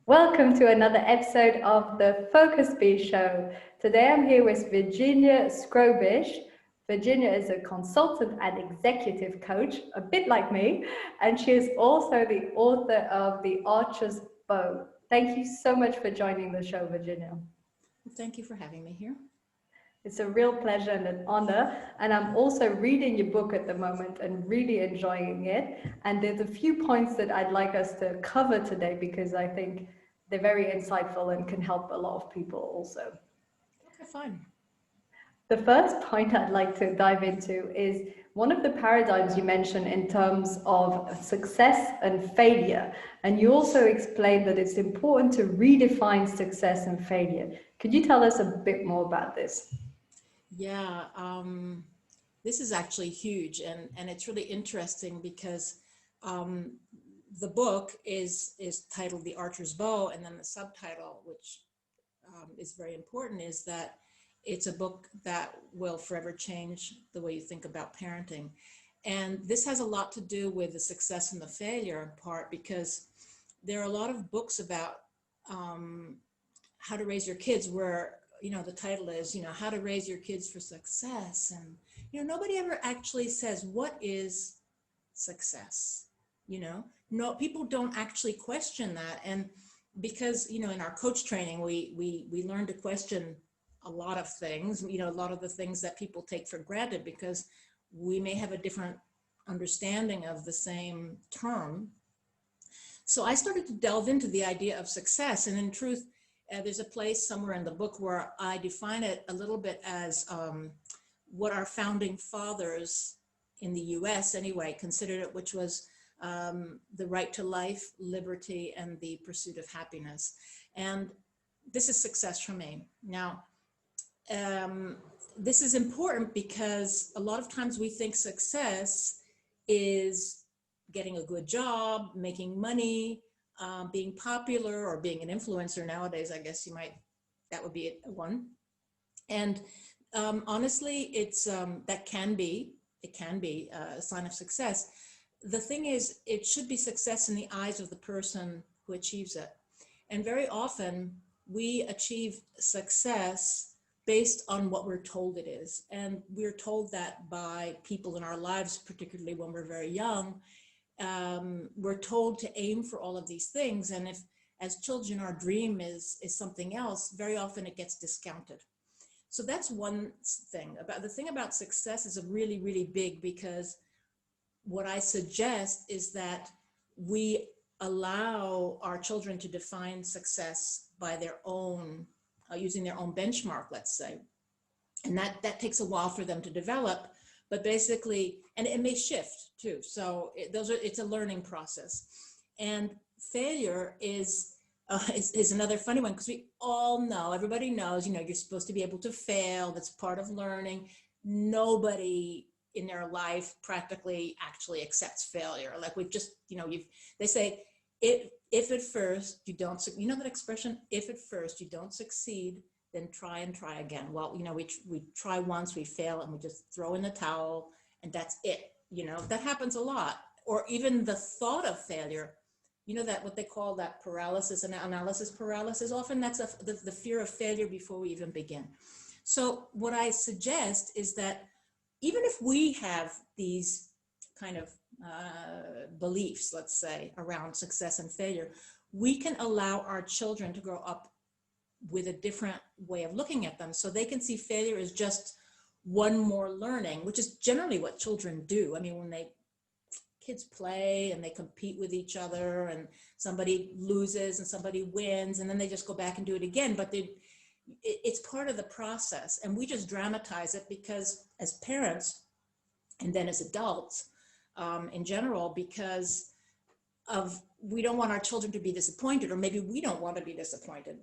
Welcome to another episode of the Focus Bee Show. Today I'm here with Virginia Skrobish. Virginia is a consultant and executive coach, a bit like me, and she is also the author of The Archer's Bow. Thank you so much for joining the show, Virginia. Thank you for having me here. It's a real pleasure and an honor. And I'm also reading your book at the moment and really enjoying it. And there's a few points that I'd like us to cover today because I think they're very insightful and can help a lot of people also. Okay, fine. The first point I'd like to dive into is one of the paradigms you mentioned in terms of success and failure. And you also explained that it's important to redefine success and failure. Could you tell us a bit more about this? Yeah, this is actually huge, and it's really interesting because um, the book is titled The Archer's Bow, and then the subtitle, which is very important, is that it's a book that will forever change the way you think about parenting. And this has a lot to do with the success and the failure in part because there are a lot of books about how to raise your kids where the title is how to raise your kids for success, and nobody ever actually says what is success. No, people don't actually question that. And because in our coach training we learn to question a lot of things, a lot of the things that people take for granted because we may have a different understanding of the same term. So I started to delve into the idea of success, and in truth, there's a place somewhere in the book where I define it a little bit as what our founding fathers in the US anyway considered it, which was the right to life, liberty, and the pursuit of happiness. And this is success for me. Now, this is important because a lot of times we think success is getting a good job, making money, being popular, or being an influencer nowadays. I guess that would be one. And honestly, it can be a sign of success. The thing is, it should be success in the eyes of the person who achieves it. And very often we achieve success based on what we're told it is. And we're told that by people in our lives, particularly when we're very young. We're told to aim for all of these things. And if as children our dream is something else, very often it gets discounted. So that's one thing. The thing about success is really, really big, because what I suggest is that we allow our children to define success by their own, using their own benchmark, let's say. And that takes a while for them to develop, but basically, and it may shift too. So it's a learning process. And failure is another funny one, because we all know, everybody knows, you're supposed to be able to fail. That's part of learning. Nobody in their life practically actually accepts failure. Like we just, they say, if at first you don't, that expression, if at first you don't succeed, then try and try again. Well, we try once, we fail, and we just throw in the towel, and that's it. That happens a lot. Or even the thought of failure, that what they call that paralysis and analysis paralysis, often that's the fear of failure before we even begin. So what I suggest is that even if we have these kind of beliefs, let's say, around success and failure, we can allow our children to grow up with a different way of looking at them, so they can see failure as just one more learning, which is generally what children do. I mean, when kids play and they compete with each other, and somebody loses and somebody wins, and then they just go back and do it again, but it's part of the process, and we just dramatize it because as parents, and then as adults in general, because we don't want our children to be disappointed, or maybe we don't want to be disappointed.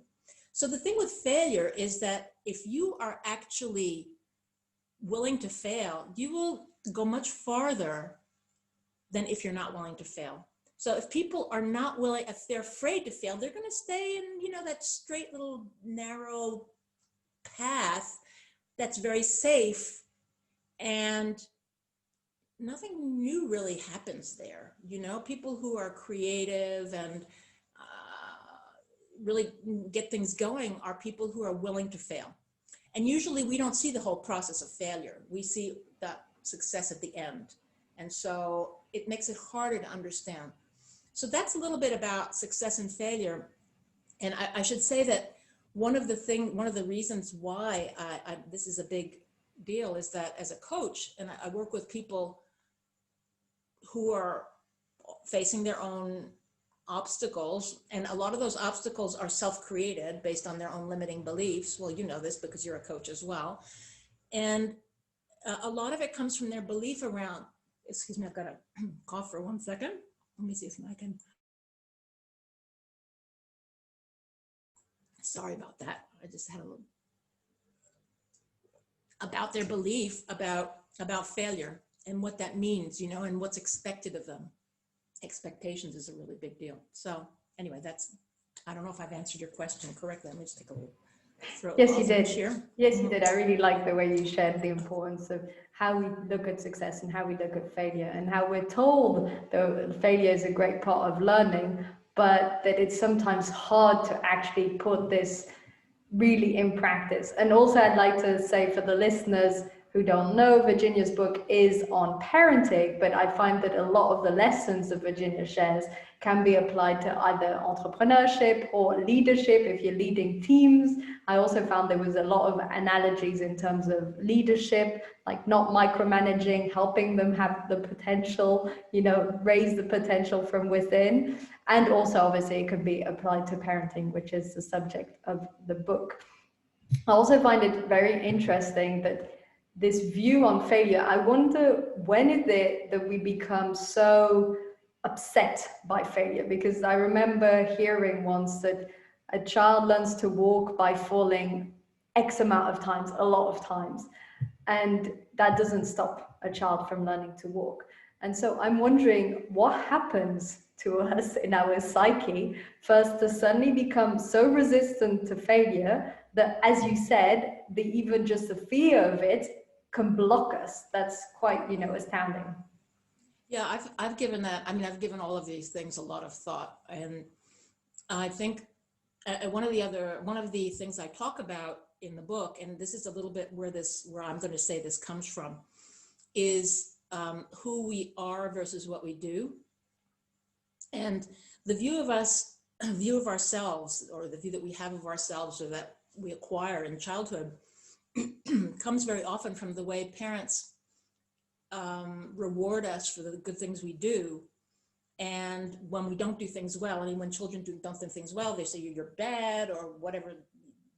So the thing with failure is that if you are actually willing to fail, you will go much farther than if you're not willing to fail. So if people are not willing, if they're afraid to fail, they're going to stay in, that straight little narrow path that's very safe, and nothing new really happens there. People who are creative and really get things going are people who are willing to fail. And usually we don't see the whole process of failure. We see that success at the end. And so it makes it harder to understand. So that's a little bit about success and failure. And I should say that one of the reasons why this is a big deal is that as a coach, and I work with people who are facing their own obstacles, and a lot of those obstacles are self-created based on their own limiting beliefs. Well, you know this because you're a coach as well. And a lot of it comes from their belief around, excuse me, I've got to cough for 1 second. Let me see if I can. Sorry about that. I just had a little, about their belief about failure and what that means, you know, and what's expected of them. Expectations is a really big deal. So anyway, I don't know if I've answered your question correctly. Let me just take a little throat. Yes, you did. Here. Yes, you did. I really like the way you shared the importance of how we look at success and how we look at failure, and how we're told that failure is a great part of learning, but that it's sometimes hard to actually put this really in practice. And also I'd like to say for the listeners who don't know, Virginia's book is on parenting, but I find that a lot of the lessons that Virginia shares can be applied to either entrepreneurship or leadership if you're leading teams. I also found there was a lot of analogies in terms of leadership, like not micromanaging, helping them have the potential, you know, raise the potential from within. And also obviously it can be applied to parenting, which is the subject of the book. I also find it very interesting that this view on failure, I wonder when is it that we become so upset by failure? Because I remember hearing once that a child learns to walk by falling X amount of times, a lot of times, and that doesn't stop a child from learning to walk. And so I'm wondering what happens to us in our psyche first to suddenly become so resistant to failure that, as you said, even just the fear of it can block us. That's quite, you know, astounding. Yeah, I've given that. I mean, I've given all of these things a lot of thought, and I think one of the things I talk about in the book, and this is a little bit where I'm going to say this comes from, is who we are versus what we do, and the view of ourselves, or the view that we have of ourselves, or that we acquire in childhood, comes very often from the way parents reward us for the good things we do. And when we don't do things well, I mean, when children don't do things well, they say you're bad or whatever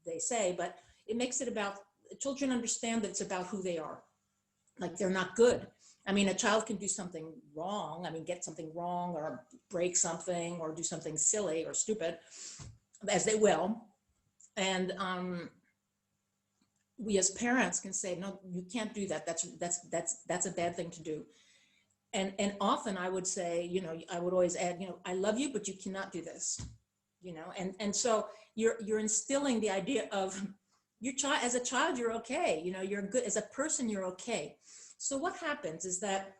they say, but it makes it about, children understand that it's about who they are. Like they're not good. I mean, a child can do something wrong. I mean, get something wrong or break something or do something silly or stupid, as they will. And we as parents can say, no, you can't do that. That's a bad thing to do. And often I would say, you know, I would always add, you know, I love you, but you cannot do this, you know. And so you're instilling the idea of your child, as a child, you're okay. You know, you're good as a person, you're okay. So what happens is that,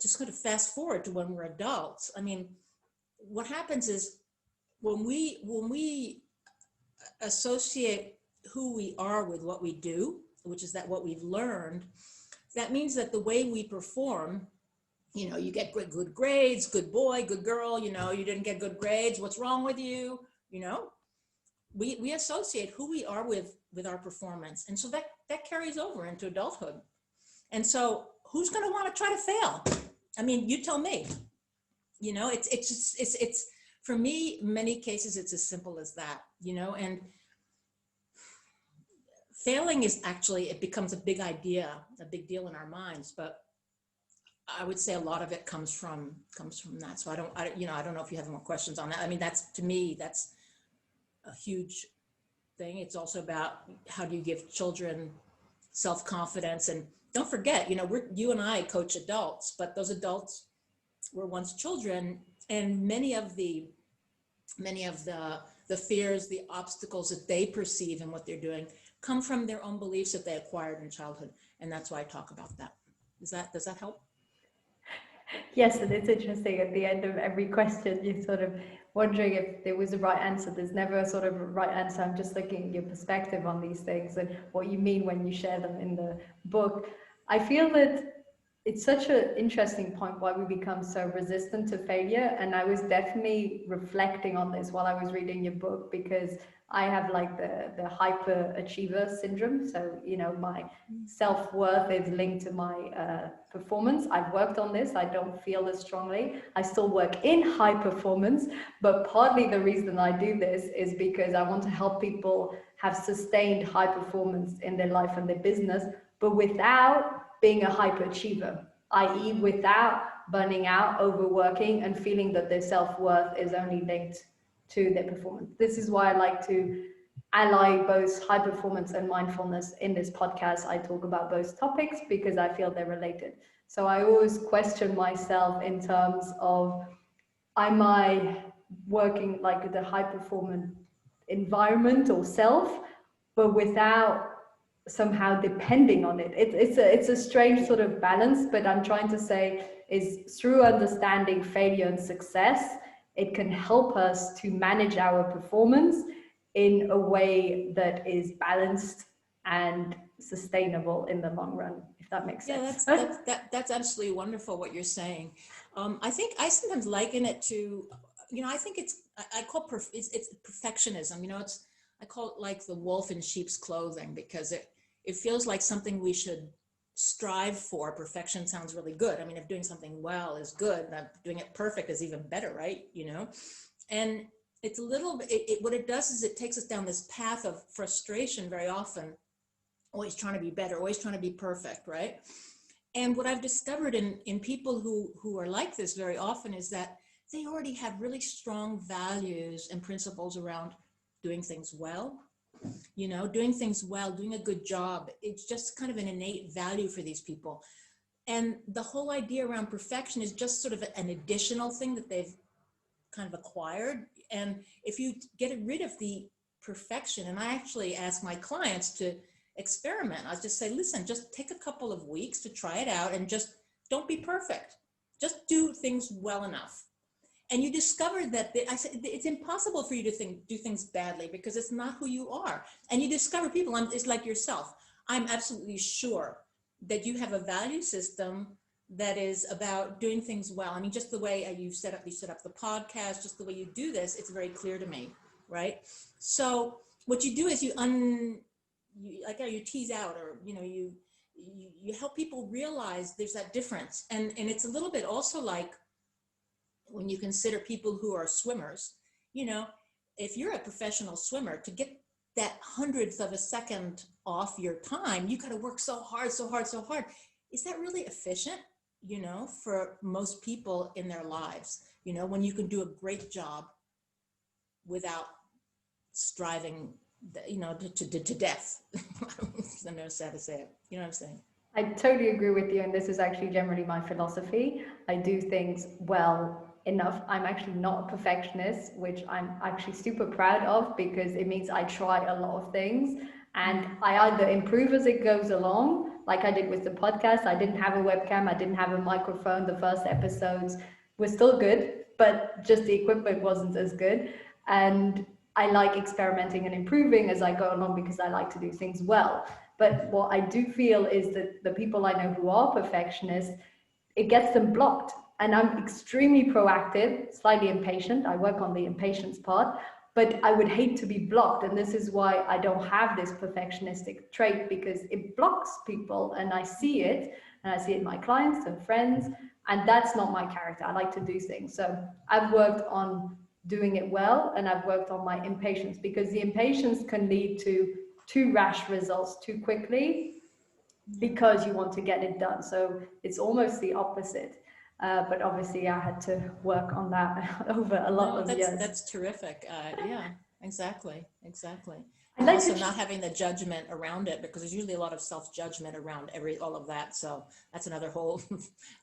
just kind of fast forward to when we're adults. I mean, what happens is when we associate who we are with what we do, which is that what we've learned, that means that the way we perform, you know, you get good grades, good boy, good girl, you know, you didn't get good grades, what's wrong with you? You know, we associate who we are with our performance. And so that carries over into adulthood. And so who's going to want to try to fail? I mean, you tell me, you know, it's for me, many cases, it's as simple as that, you know. And failing is actually, it becomes a big idea, a big deal in our minds, but I would say a lot of it comes from that. So I don't know if you have more questions on that. I mean, to me, that's a huge thing. It's also about how do you give children self-confidence. And don't forget, you know, you and I coach adults, but those adults were once children, and many of the fears, the obstacles that they perceive in what they're doing come from their own beliefs that they acquired in childhood. And that's why I talk about that. Does that help? Yes, and it's interesting at the end of every question, you sort of wondering if there was a right answer. There's never a sort of a right answer. I'm just looking at your perspective on these things and what you mean when you share them in the book. I feel that it's such an interesting point why we become so resistant to failure. And I was definitely reflecting on this while I was reading your book, because I have like the hyper achiever syndrome. So, you know, my self-worth is linked to my performance. I've worked on this. I don't feel as strongly. I still work in high performance, but partly the reason I do this is because I want to help people have sustained high performance in their life and their business, but without being a hyperachiever, i.e. without burning out, overworking, and feeling that their self-worth is only linked to their performance. This is why I like to ally both high performance and mindfulness in this podcast. I talk about both topics because I feel they're related. So I always question myself in terms of, am I working like the high performance environment or self, but without somehow depending on it. It's a strange sort of balance, but I'm trying to say is through understanding failure and success, it can help us to manage our performance in a way that is balanced and sustainable in the long run, if that makes sense. That's absolutely wonderful what you're saying. I think I sometimes liken it to, you know, I think I call it's perfectionism. You know, I call it like the wolf in sheep's clothing, because it feels like something we should strive for. Perfection sounds really good. I mean, if doing something well is good, then doing it perfect is even better, right? You know, and it's a little bit, what it does is it takes us down this path of frustration very often, always trying to be better, always trying to be perfect, right? And what I've discovered in people who are like this very often is that they already have really strong values and principles around doing things well, you know, doing things well, doing a good job. It's just kind of an innate value for these people. And the whole idea around perfection is just sort of an additional thing that they've kind of acquired. And if you get rid of the perfection, and I actually ask my clients to experiment, I just say, listen, just take a couple of weeks to try it out and just don't be perfect. Just do things well enough. And you discover that I said it's impossible for you to do things badly, because it's not who you are. And you discover people, it's like yourself. I'm absolutely sure that you have a value system that is about doing things well. I mean, just the way you set up the podcast, just the way you do this, it's very clear to me, right? So what you do is you tease out, or you know, you help people realize there's that difference. And it's a little bit also like when you consider people who are swimmers, you know, if you're a professional swimmer, to get that hundredth of a second off your time, you got to work so hard, so hard, so hard. Is that really efficient, you know, for most people in their lives? You know, when you can do a great job without striving, you know, to death. I know it's sad to say it. You know what I'm saying? I totally agree with you, and this is actually generally my philosophy. I do things well enough. I'm actually not a perfectionist, which I'm actually super proud of, because it means I try a lot of things and I either improve as it goes along, like I did with the podcast. I didn't have a webcam, I didn't have a microphone. The first episodes were still good, but just the equipment wasn't as good. And I like experimenting and improving as I go along, because I like to do things well. But what I do feel is that the people I know who are perfectionists, it gets them blocked. And I'm extremely proactive, slightly impatient. I work on the impatience part, but I would hate to be blocked. And this is why I don't have this perfectionistic trait, because it blocks people, and I see it, and I see it in my clients and friends, and that's not my character. I like to do things. So I've worked on doing it well, and I've worked on my impatience, because the impatience can lead to too rash results too quickly, because you want to get it done. So it's almost the opposite. But obviously I had to work on that over a lot of years. That's terrific. Yeah, exactly. I'd And like also to not having the judgment around it, because there's usually a lot of self-judgment around all of that. So that's another whole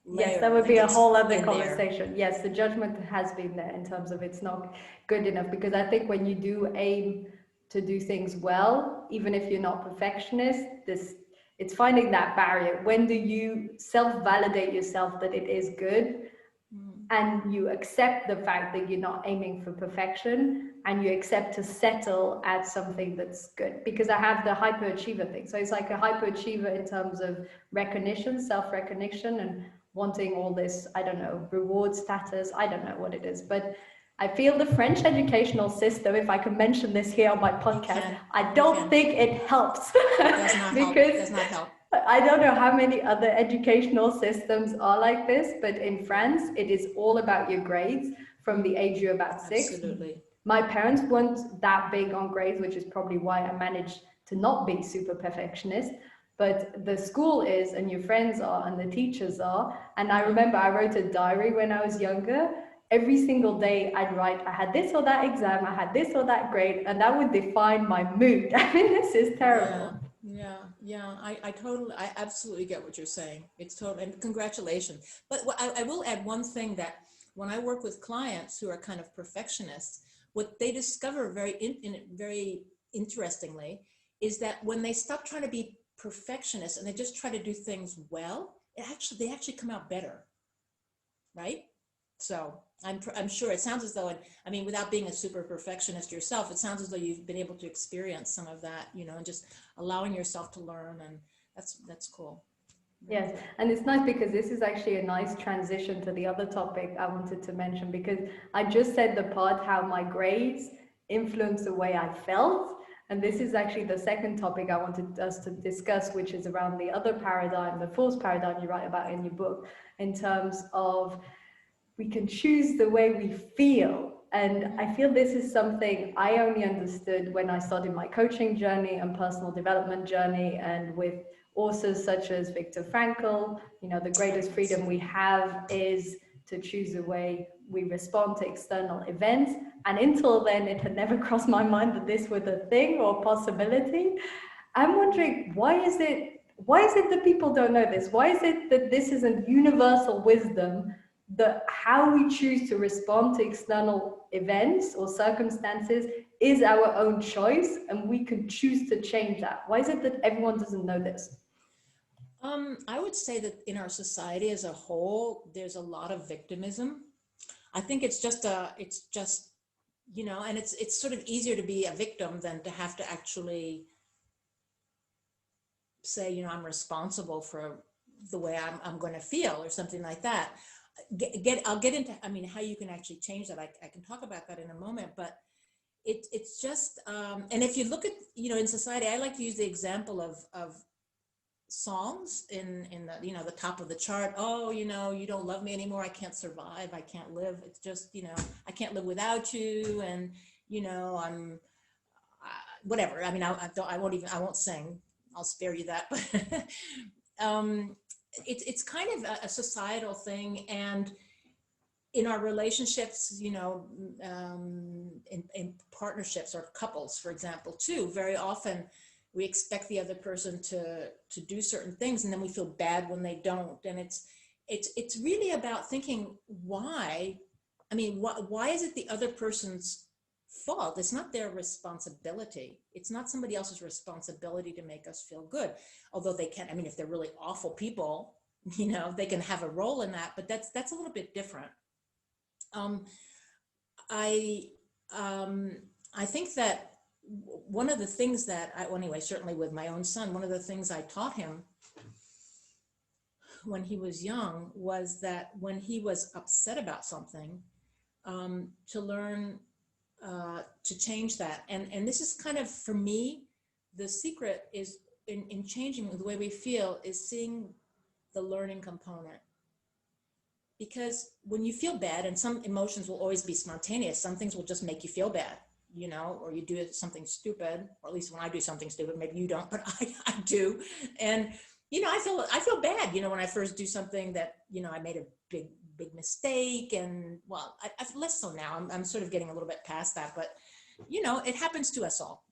layer. Yes, that would be a whole other conversation. Yes, the judgment has been there in terms of it's not good enough, because I think when you do aim to do things well, even if you're not perfectionist, it's finding that barrier. When do you self-validate yourself that it is good? and you accept the fact that you're not aiming for perfection, and you accept to settle at something that's good. Because I have the hyperachiever thing. So it's like a hyperachiever in terms of recognition, self-recognition, and wanting all this, I don't know, reward status. I don't know what it is, but I feel the French educational system, if I can mention this here on my podcast, I don't think it helps. Does not help. Because Does not help. I don't know how many other educational systems are like this, but in France, it is all about your grades from the age you're about 6. Absolutely. My parents weren't that big on grades, which is probably why I managed to not be super perfectionist. But the school is, and your friends are, and the teachers are. And I remember I wrote a diary when I was younger. Every single day I'd write, I had this or that exam, I had this or that grade, and that would define my mood. I mean, this is terrible. Yeah. I absolutely get what you're saying. It's totally, and congratulations. But I will add one thing, that when I work with clients who are kind of perfectionists, what they discover very interestingly is that when they stop trying to be perfectionists and they just try to do things well, they actually come out better, right? So I'm sure it sounds as though, I mean, without being a super perfectionist yourself, it sounds as though you've been able to experience some of that, and just allowing yourself to learn, and that's cool. Yes, and it's nice because this is actually a nice transition to the other topic I wanted to mention, because I just said the part how my grades influence the way I felt. And this is actually the second topic I wanted us to discuss, which is around the other paradigm, the false paradigm you write about in your book, in terms of we can choose the way we feel. And I feel this is something I only understood when I started my coaching journey and personal development journey, and with authors such as Viktor Frankl. The greatest freedom we have is to choose the way we respond to external events. And until then, it had never crossed my mind that this was a thing or possibility. I'm wondering, why is it that people don't know this? Why is it that this is a universal wisdom, that how we choose to respond to external events or circumstances is our own choice, and we can choose to change that? Why is it that everyone doesn't know this? I would say that in our society as a whole, there's a lot of victimism. I think it's just, and it's sort of easier to be a victim than to have to actually say, I'm responsible for the way I'm going to feel, or something like that. I'll get into, how you can actually change that. I can talk about that in a moment, but it's just, and if you look at, in society, I like to use the example of songs in the top of the chart. Oh, you don't love me anymore. I can't survive. I can't live. It's just, I can't live without you. And, I'm whatever. I won't sing. I'll spare you that. But it's kind of a societal thing. And in our relationships, in partnerships or couples, for example, too, very often we expect the other person to do certain things, and then we feel bad when they don't. And it's really about thinking, why is it the other person's fault? It's not their responsibility. It's not somebody else's responsibility to make us feel good. Although they can, if they're really awful people, they can have a role in that, but that's a little bit different. I think that one of the things that certainly with my own son, one of the things I taught him when he was young was that when he was upset about something, to learn to change that. And this is kind of, for me, the secret is in changing the way we feel is seeing the learning component. Because when you feel bad, and some emotions will always be spontaneous, some things will just make you feel bad, or you do something stupid, or at least when I do something stupid, maybe you don't, but I do. And, I feel bad, when I first do something that, I made a big mistake. And well, I've less so now. I'm sort of getting a little bit past that, but, it happens to us all.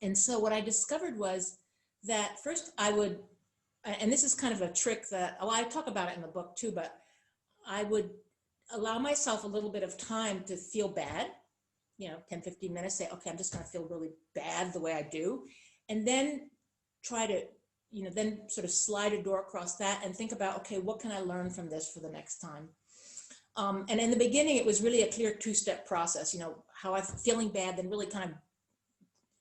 And so what I discovered was that first I would, and this is kind of a trick that, I talk about it in the book too, but I would allow myself a little bit of time to feel bad, 10, 15 minutes, say, okay, I'm just going to feel really bad the way I do. And then try to, then sort of slide a door across that and think about, okay, what can I learn from this for the next time? And in the beginning, it was really a clear two-step process, how I'm feeling bad, then really kind of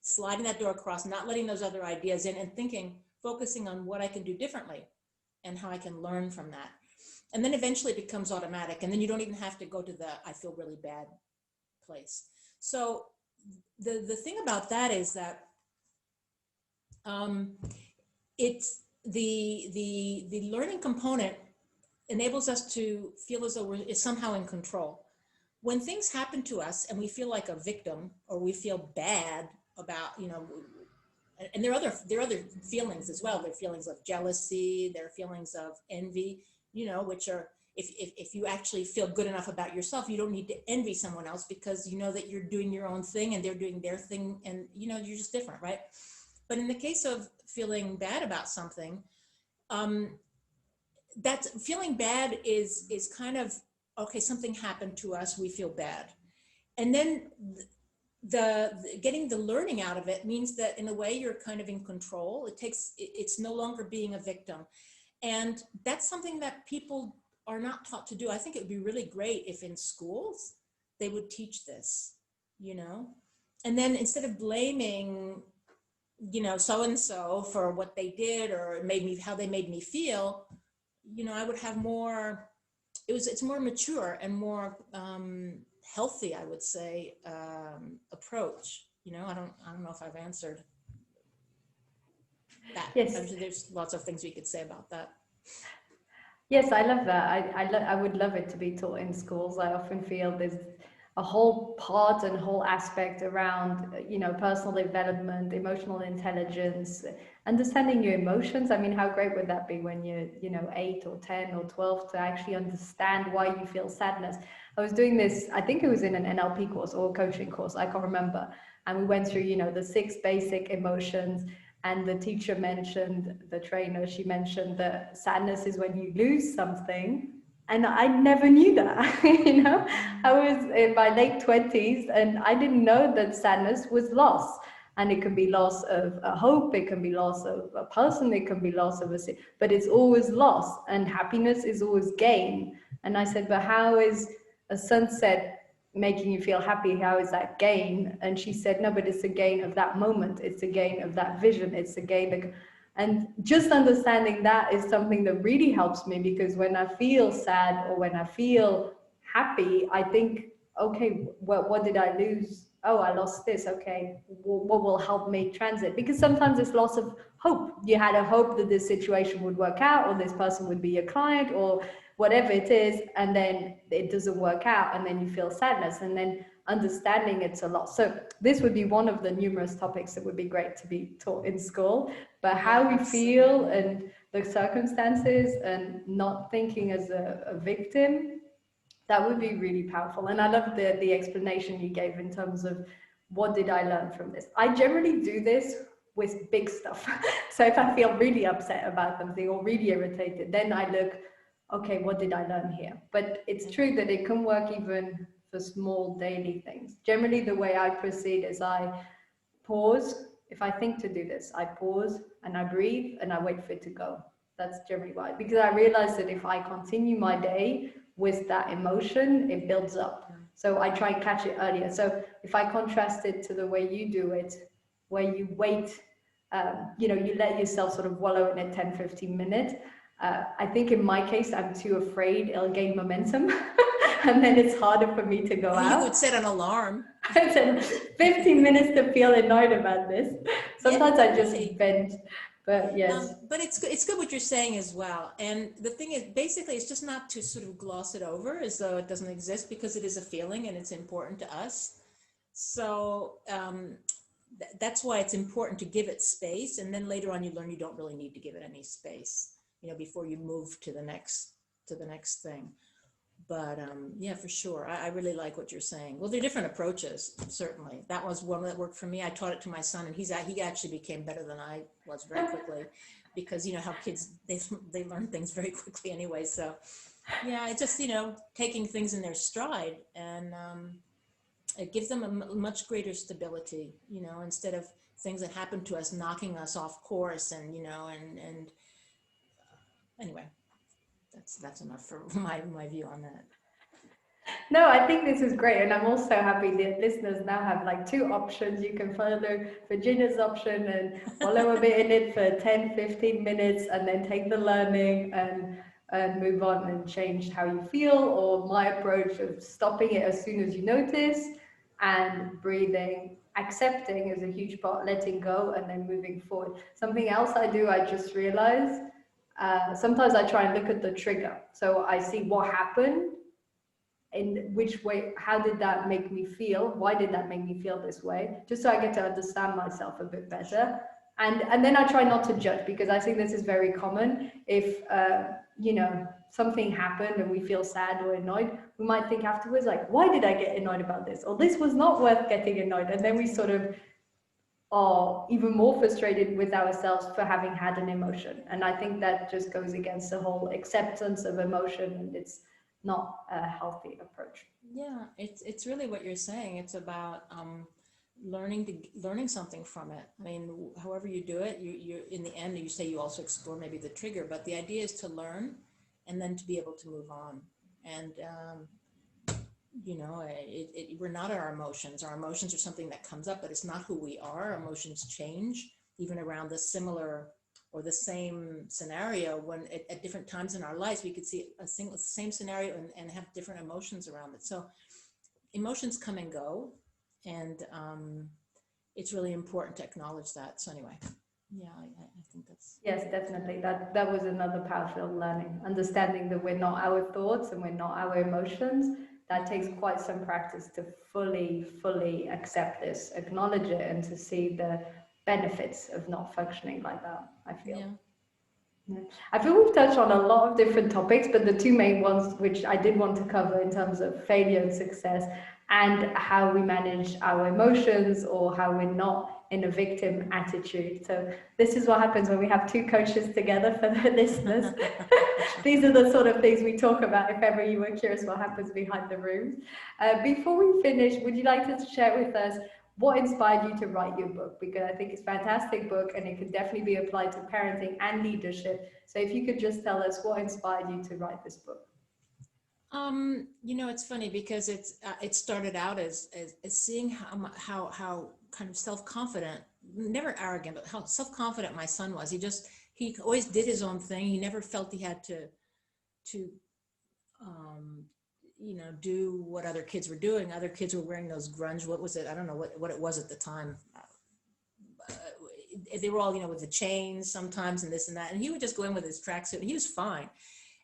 sliding that door across, not letting those other ideas in, and focusing on what I can do differently and how I can learn from that. And then eventually it becomes automatic. And then you don't even have to go to the, I feel really bad place. So the thing about that is that it's the learning component enables us to feel as though we're somehow in control. When things happen to us and we feel like a victim, or we feel bad about, and there are other feelings as well. There are feelings of jealousy, there are feelings of envy, which are, if you actually feel good enough about yourself, you don't need to envy someone else, because you know that you're doing your own thing and they're doing their thing, and you're just different, right? But in the case of feeling bad about something, that feeling bad is kind of, okay, something happened to us, we feel bad. And then the getting the learning out of it means that in a way you're kind of in control. It's no longer being a victim. And that's something that people are not taught to do. I think it would be really great if in schools they would teach this, and then instead of blaming, so-and-so for what they did or how they made me feel, I would have more, it's more mature and more healthy, I would say, approach. I don't know if I've answered that. Yes. There's lots of things we could say about that. Yes, I love that. I would love it to be taught in schools. I often feel there's a whole part and whole aspect around, personal development, emotional intelligence, understanding your emotions. I mean, how great would that be when you're, 8 or 10 or 12, to actually understand why you feel sadness. I was doing this, I think it was in an NLP course or a coaching course, I can't remember. And we went through, the 6 basic emotions. And the teacher mentioned, the trainer, she mentioned that sadness is when you lose something. And I never knew that, I was in my late 20s and I didn't know that sadness was loss. And it can be loss of a hope, it can be loss of a person, it can be loss of but it's always loss, and happiness is always gain. And I said, but how is a sunset making you feel happy? How is that gain? And she said, no, but it's a gain of that moment, it's a gain of that vision, it's a gain. And just understanding that is something that really helps me, because when I feel sad or when I feel happy, I think, okay, what did I lose? Oh, I lost this. Okay, what will help me transit? Because sometimes it's loss of hope. You had a hope that this situation would work out, or this person would be your client, or whatever it is, and then it doesn't work out, and then you feel sadness, and then understanding it's a loss. So this would be one of the numerous topics that would be great to be taught in school, but how we feel and the circumstances, and not thinking as a victim, that would be really powerful. And I love the explanation you gave in terms of what did I learn from this. I generally do this with big stuff. So if I feel really upset about something or really irritated, then I look, okay, what did I learn here? But it's true that it can work even for small daily things. Generally, the way I proceed is I pause. If I think to do this, I pause and I breathe and I wait for it to go. That's generally why. Because I realize that if I continue my day with that emotion, it builds up. So I try and catch it earlier. So if I contrast it to the way you do it, where you wait, you let yourself sort of wallow in it 10, 15 minutes. I think in my case, I'm too afraid it'll gain momentum. And then it's harder for me to go out. You would set an alarm. 15 minutes to feel annoyed about this. Sometimes I just vent, but yes. But it's good what you're saying as well. And the thing is, basically, it's just not to sort of gloss it over as though it doesn't exist, because it is a feeling and it's important to us. So that's why it's important to give it space. And then later on, you learn you don't really need to give it any space, before you move to the next thing. But yeah, for sure. I really like what you're saying. Well, there are different approaches, certainly. That was one that worked for me. I taught it to my son, and he actually became better than I was very quickly, because how kids, they learn things very quickly anyway. So yeah, it's just, taking things in their stride, and it gives them a much greater stability, instead of things that happen to us knocking us off course, and, and anyway. That's enough for my view on that. No, I think this is great. And I'm also happy that listeners now have like two options. You can follow Virginia's option and wallow a bit in it for 10, 15 minutes and then take the learning and move on and change how you feel. Or my approach of stopping it as soon as you notice and breathing, accepting is a huge part, letting go and then moving forward. Something else I do, I just realized, sometimes I try and look at the trigger. So I see what happened, in which way, how did that make me feel, why did that make me feel this way, just so I get to understand myself a bit better. And then I try not to judge, because I think this is very common. If you know, something happened and we feel sad or annoyed, we might think afterwards like, why did I get annoyed about this, or this was not worth getting annoyed, and then we sort of are even more frustrated with ourselves for having had an emotion. And I think that just goes against the whole acceptance of emotion, and it's not a healthy approach. Yeah, it's really what you're saying. It's about learning something from it. I mean, however you do it, you in the end, you say you also explore maybe the trigger, but the idea is to learn and then to be able to move on. And you know, we're not our emotions. Our emotions are something that comes up, but it's not who we are. Emotions change even around the similar or the same scenario. When at different times in our lives, we could see same scenario and have different emotions around it. So emotions come and go, and it's really important to acknowledge that. So anyway, yeah, I think that's. Yes, definitely. That was another powerful learning. Understanding that we're not our thoughts and we're not our emotions. That takes quite some practice to fully accept this, acknowledge it, and to see the benefits of not functioning like that, I feel. Yeah. Yeah. I feel we've touched on a lot of different topics, but the two main ones which I did want to cover in terms of failure and success, and how we manage our emotions, or how we're not in a victim attitude. So this is what happens when we have two coaches together for the listeners. These are the sort of things we talk about if ever you were curious what happens behind the rooms. Before we finish, would you like to share with us what inspired you to write your book? Because I think it's a fantastic book and it can definitely be applied to parenting and leadership. So if you could just tell us what inspired you to write this book. You know, it's funny because it started out as seeing how kind of self-confident, never arrogant, but how self-confident my son was. He always did his own thing. He never felt he had to um, you know, do what other kids were doing. Other kids were wearing those grunge, what was it? I don't know what it was at the time. They were all, you know, with the chains sometimes and this and that. And he would just go in with his tracksuit. He was fine.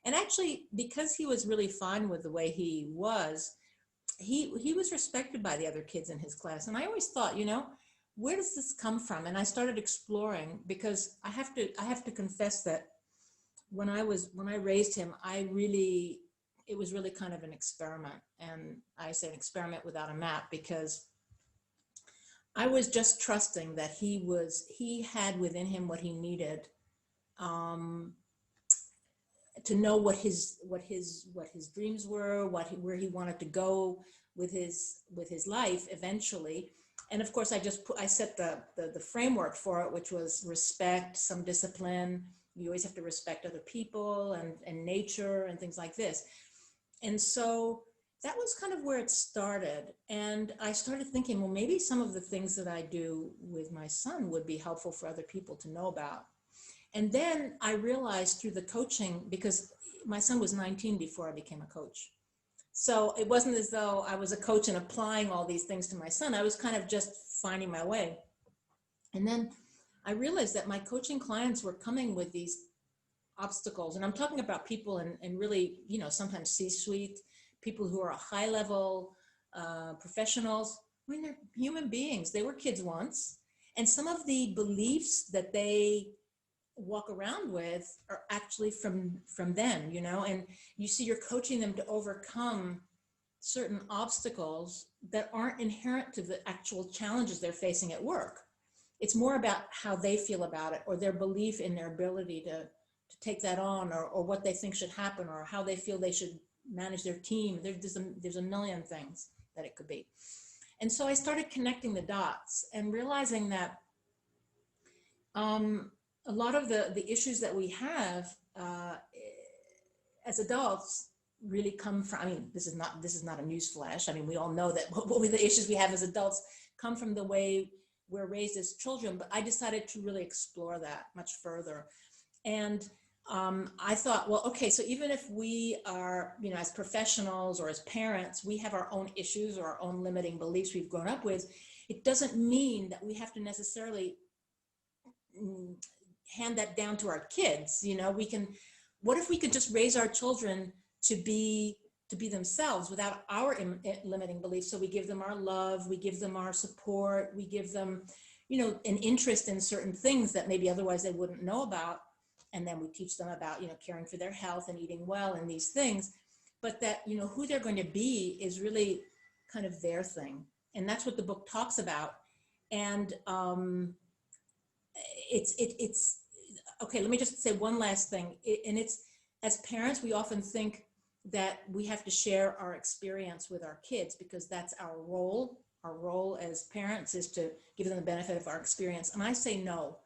And actually, because he was really fine with the way he was, he was respected by the other kids in his class. And I always thought, you know, where does this come from? And I started exploring, because I have to confess that when I raised him, it was really kind of an experiment. And I say an experiment without a map, because I was just trusting that he had within him what he needed, um, to know what his dreams were, where he wanted to go with his life eventually. And of course, I set the framework for it, which was respect, some discipline. You always have to respect other people and nature and things like this. And so that was kind of where it started. And I started thinking, well, maybe some of the things that I do with my son would be helpful for other people to know about. And then I realized through the coaching, because my son was 19 before I became a coach. So it wasn't as though I was a coach and applying all these things to my son. I was kind of just finding my way. And then I realized that my coaching clients were coming with these obstacles. And I'm talking about people in really, you know, sometimes C-suite, people who are high level professionals. I mean, they're human beings. They were kids once. And some of the beliefs that they walk around with are actually from them, you know, and you see you're coaching them to overcome certain obstacles that aren't inherent to the actual challenges they're facing at work. It's more about how they feel about it, or their belief in their ability to take that on, or what they think should happen, or how they feel they should manage their team. There's a million things that it could be. And so I started connecting the dots and realizing that a lot of the issues that we have as adults really come from, I mean, this is not a news flash. I mean, we all know that what the issues we have as adults come from the way we're raised as children, but I decided to really explore that much further. And I thought, well, okay, so even if we are, you know, as professionals or as parents, we have our own issues or our own limiting beliefs we've grown up with, it doesn't mean that we have to necessarily hand that down to our kids. You know, what if we could just raise our children to be themselves without our limiting beliefs? So we give them our love, we give them our support, we give them, you know, an interest in certain things that maybe otherwise they wouldn't know about. And then we teach them about, you know, caring for their health and eating well and these things, but that, you know, who they're going to be is really kind of their thing. And that's what the book talks about. And it's okay, let me just say one last thing. And it's, as parents, we often think that we have to share our experience with our kids because that's our role. Our role as parents is to give them the benefit of our experience. And I say no.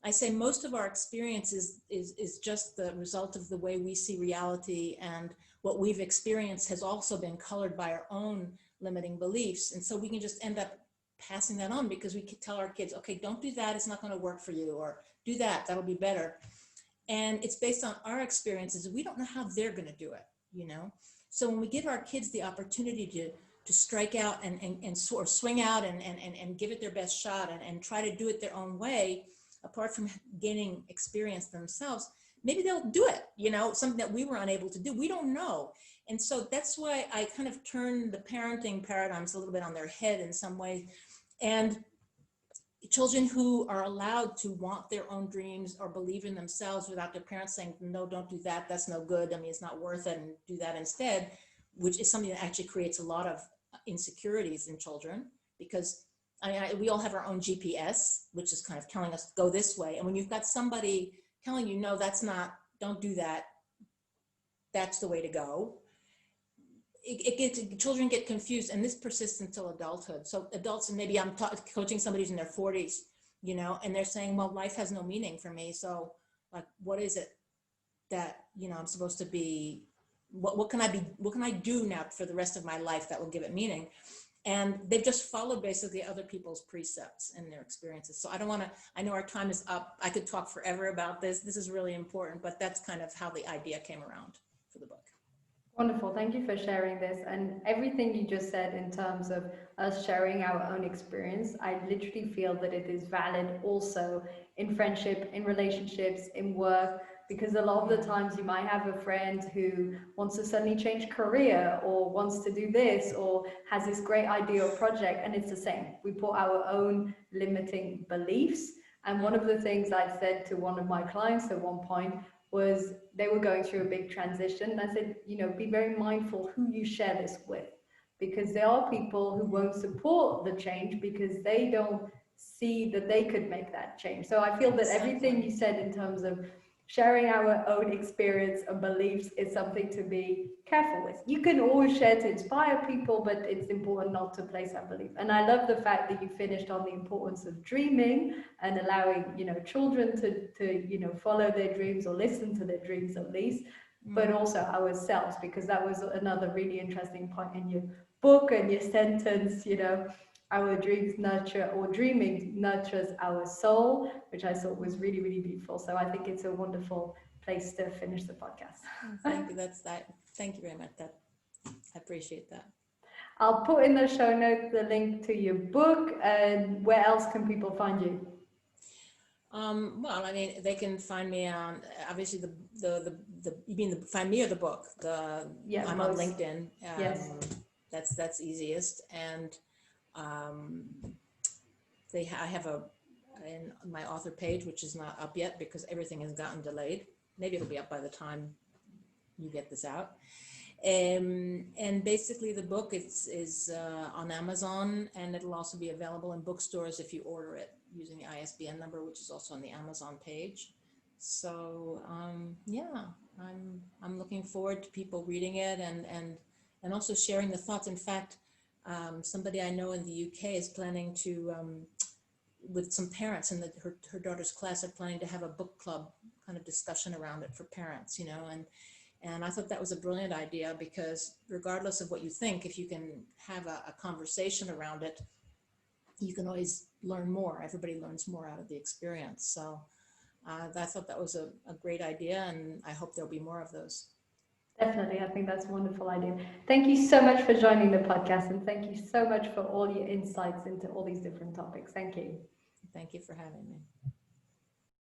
I say most of our experience is just the result of the way we see reality, and what we've experienced has also been colored by our own limiting beliefs. And so we can just end up passing that on because we could tell our kids, okay, don't do that, it's not going to work for you, or do that, that'll be better. And it's based on our experiences. We don't know how they're going to do it, you know? So when we give our kids the opportunity to strike out and sort of swing out and give it their best shot and try to do it their own way, apart from gaining experience themselves, maybe they'll do it, you know, something that we were unable to do. We don't know. And so that's why I kind of turn the parenting paradigms a little bit on their head in some ways. And children who are allowed to want their own dreams or believe in themselves without their parents saying, no, don't do that, that's no good, I mean, it's not worth it, and do that instead, which is something that actually creates a lot of insecurities in children, because we all have our own GPS, which is kind of telling us go this way. And when you've got somebody telling you, no, that's not, don't do that, that's the way to go, children get confused, and this persists until adulthood. So adults, and maybe I'm coaching somebody who's in their 40s, you know, and they're saying, well, life has no meaning for me. So like, what is it that, you know, I'm supposed to be, what can I do now for the rest of my life that will give it meaning? And they've just followed basically other people's precepts and their experiences. So I know our time is up. I could talk forever about this. This is really important, but that's kind of how the idea came around for the book. Wonderful. Thank you for sharing this. And everything you just said in terms of us sharing our own experience, I literally feel that it is valid also in friendship, in relationships, in work, because a lot of the times you might have a friend who wants to suddenly change career or wants to do this or has this great idea or project, and it's the same. We put our own limiting beliefs. And one of the things I said to one of my clients at one point was they were going through a big transition. And I said, you know, be very mindful who you share this with, because there are people who won't support the change because they don't see that they could make that change. So I feel that everything you said in terms of sharing our own experience and beliefs is something to be careful with. You can always share to inspire people, but it's important not to place that belief. And I love the fact that you finished on the importance of dreaming and allowing, you know, children to you know, follow their dreams or listen to their dreams at least, but also ourselves, because that was another really interesting point in your book and your sentence, you know, our dreams nurture, or dreaming nurtures our soul, which I thought was really, really beautiful. So I think it's a wonderful place to finish the podcast. Thank you. Thank you very much. I appreciate that. I'll put in the show notes the link to your book, and where else can people find you? Well, I mean, they can find me on, obviously you mean find me or the book? Yeah, I'm on LinkedIn. Yes. That's easiest. And I have in my author page, which is not up yet because everything has gotten delayed. Maybe it'll be up by the time you get this out. And basically the book is on Amazon, and it'll also be available in bookstores if you order it using the ISBN number, which is also on the Amazon page. So yeah, I'm looking forward to people reading it and also sharing the thoughts. In fact, somebody I know in the UK is planning to, with some parents in her daughter's class, are planning to have a book club kind of discussion around it for parents, you know, And I thought that was a brilliant idea, because regardless of what you think, if you can have a conversation around it, you can always learn more. Everybody learns more out of the experience. So I thought that was a great idea, and I hope there'll be more of those. Definitely, I think that's a wonderful idea. Thank you so much for joining the podcast, and thank you so much for all your insights into all these different topics. Thank you. Thank you for having me.